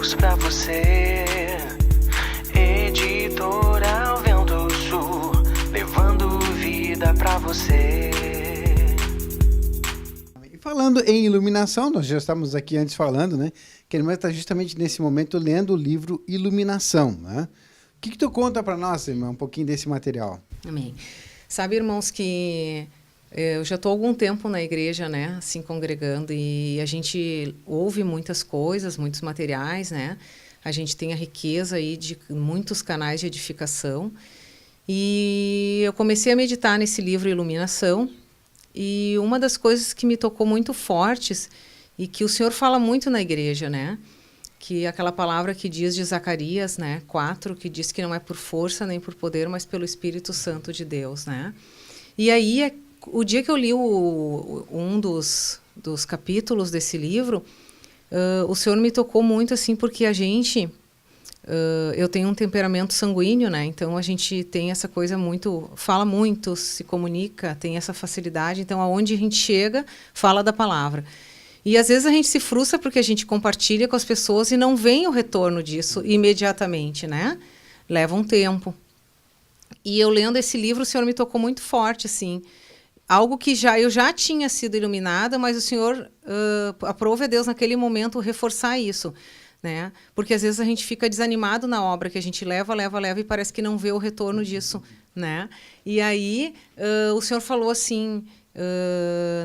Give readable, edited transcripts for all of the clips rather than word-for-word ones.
livros pra você. Editorial Vento Sul, levando vida pra você. E falando em iluminação, nós já estávamos aqui antes falando, né? Que a irmã está justamente nesse momento lendo o livro Iluminação, né? O que tu conta para nós, irmã, um pouquinho desse material? Amém. Sabe, irmãos, que eu já estou há algum tempo na igreja, né, assim, congregando, e a gente ouve muitas coisas, muitos materiais, né? A gente tem a riqueza aí de muitos canais de edificação. E eu comecei a meditar nesse livro Iluminação, e uma das coisas que me tocou muito fortes, e que o Senhor fala muito na igreja, né? Que é aquela palavra que diz de Zacarias, né, 4, que diz que não é por força nem por poder, mas pelo Espírito Santo de Deus, né? E aí, o dia que eu li um dos capítulos desse livro, o Senhor me tocou muito, assim, porque a gente... eu tenho um temperamento sanguíneo, né? Então, a gente tem essa coisa muito... Fala muito, se comunica, tem essa facilidade. Então, aonde a gente chega, fala da palavra. E às vezes a gente se frustra porque a gente compartilha com as pessoas e não vem o retorno disso imediatamente, né? Leva um tempo. E eu lendo esse livro, o Senhor me tocou muito forte, assim. Algo que eu já tinha sido iluminada, mas o Senhor aprove a Deus naquele momento reforçar isso, né? Porque às vezes a gente fica desanimado na obra que a gente leva e parece que não vê o retorno disso, né? E aí o Senhor falou assim...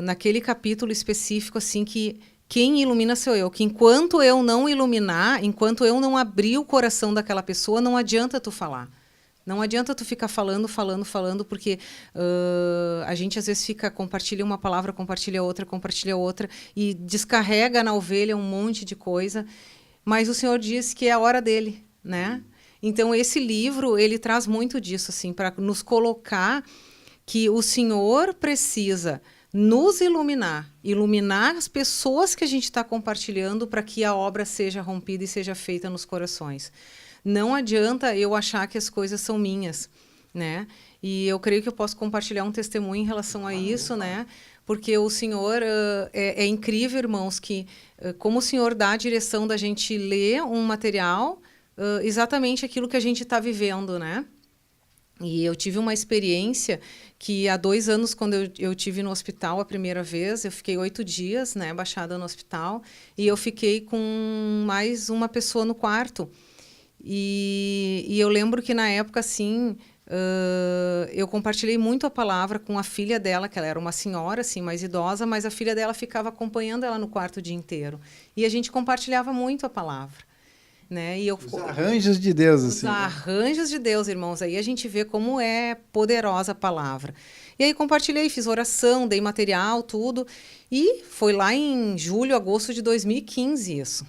naquele capítulo específico, assim, que quem ilumina sou eu, que enquanto eu não iluminar, enquanto eu não abrir o coração daquela pessoa, não adianta tu falar. Não adianta tu ficar falando, porque a gente às vezes compartilha uma palavra, compartilha outra, e descarrega na ovelha um monte de coisa, mas o Senhor diz que é a hora dele, né? Então, esse livro, ele traz muito disso, assim, para nos colocar que o Senhor precisa nos iluminar as pessoas que a gente está compartilhando para que a obra seja rompida e seja feita nos corações. Não adianta eu achar que as coisas são minhas, né? E eu creio que eu posso compartilhar um testemunho em relação a isso, né? Porque o Senhor é incrível, irmãos, que como o Senhor dá a direção da gente ler um material, exatamente aquilo que a gente está vivendo, né? E eu tive uma experiência que há 2 anos, quando eu tive no hospital a primeira vez, eu fiquei 8 dias, né, baixada no hospital, e eu fiquei com mais uma pessoa no quarto. E eu lembro que na época, assim, eu compartilhei muito a palavra com a filha dela, que ela era uma senhora, assim, mais idosa, mas a filha dela ficava acompanhando ela no quarto o dia inteiro. E a gente compartilhava muito a palavra. Né? E os arranjos de Deus, assim. Os arranjos de Deus, irmãos. Aí a gente vê como é poderosa a palavra. E aí compartilhei, fiz oração, dei material, tudo. E foi lá em julho, agosto de 2015 isso.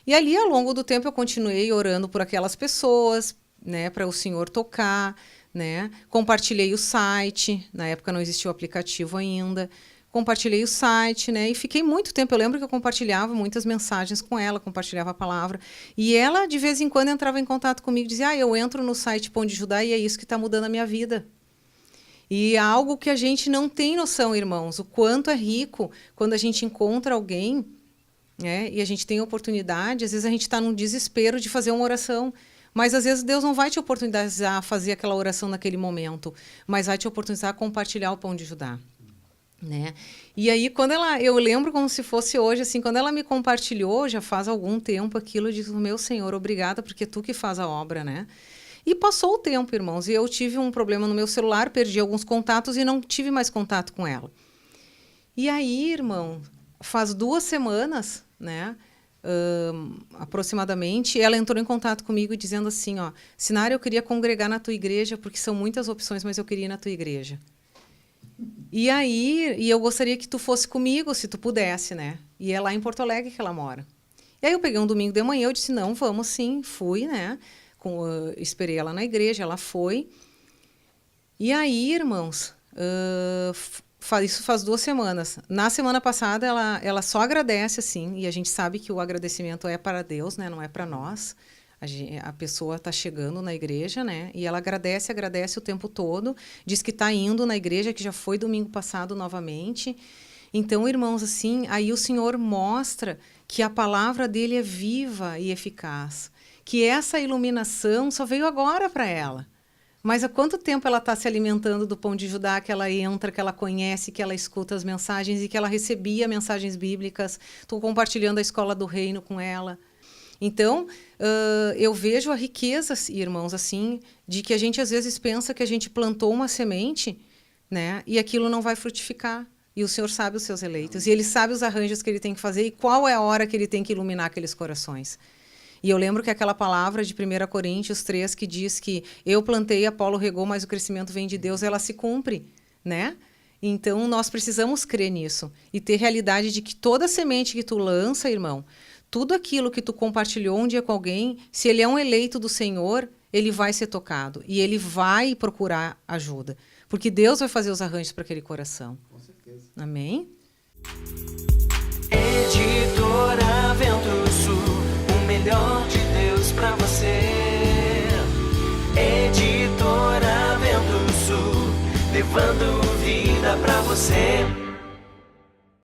E ali, ao longo do tempo, eu continuei orando por aquelas pessoas, né, para o Senhor tocar, né? Compartilhei o site, na época não existia o aplicativo ainda. Compartilhei o site, né? E fiquei muito tempo. Eu lembro que eu compartilhava muitas mensagens com ela, compartilhava a palavra. E ela, de vez em quando, entrava em contato comigo e dizia: eu entro no site Pão de Judá e é isso que está mudando a minha vida. E é algo que a gente não tem noção, irmãos, o quanto é rico quando a gente encontra alguém, né? E a gente tem oportunidade. Às vezes a gente está num desespero de fazer uma oração. Mas, às vezes, Deus não vai te oportunizar a fazer aquela oração naquele momento, mas vai te oportunizar a compartilhar o Pão de Judá. Né? E aí, eu lembro como se fosse hoje, assim, quando ela me compartilhou, já faz algum tempo aquilo, eu disse: meu Senhor, obrigada, porque é tu que faz a obra, né? E passou o tempo, irmãos, e eu tive um problema no meu celular, perdi alguns contatos e não tive mais contato com ela. E aí, irmão, faz 2 semanas, né, aproximadamente, ela entrou em contato comigo dizendo assim, ó: Sinara, eu queria congregar na tua igreja, porque são muitas opções, mas eu queria ir na tua igreja. E aí, eu gostaria que tu fosse comigo, se tu pudesse, né? E é lá em Porto Alegre que ela mora. E aí eu peguei um domingo de manhã, eu disse: não, vamos sim, fui, né? Esperei ela na igreja, ela foi. E aí, irmãos, isso faz 2 semanas. Na semana passada, ela só agradece, assim, e a gente sabe que o agradecimento é para Deus, né? Não é para nós. A pessoa está chegando na igreja, né? E ela agradece o tempo todo, diz que está indo na igreja, que já foi domingo passado novamente. Então, irmãos, assim, aí o Senhor mostra que a palavra dele é viva e eficaz, que essa iluminação só veio agora para ela. Mas há quanto tempo ela está se alimentando do pão de Judá, que ela entra, que ela conhece, que ela escuta as mensagens e que ela recebia mensagens bíblicas, estou compartilhando a escola do reino com ela. Então, eu vejo a riqueza, irmãos, assim, de que a gente às vezes pensa que a gente plantou uma semente, né, e aquilo não vai frutificar. E o Senhor sabe os seus eleitos, e Ele sabe os arranjos que Ele tem que fazer e qual é a hora que Ele tem que iluminar aqueles corações. E eu lembro que aquela palavra de 1 Coríntios 3, que diz que eu plantei, Apolo regou, mas o crescimento vem de Deus, ela se cumpre, né? Então, nós precisamos crer nisso e ter realidade de que toda semente que tu lança, irmão, tudo aquilo que tu compartilhou um dia com alguém, se ele é um eleito do Senhor, ele vai ser tocado e ele vai procurar ajuda, porque Deus vai fazer os arranjos para aquele coração. Com certeza. Amém? Editora Vento Sul, o melhor de Deus pra você. Editora Vento Sul, levando vida pra você.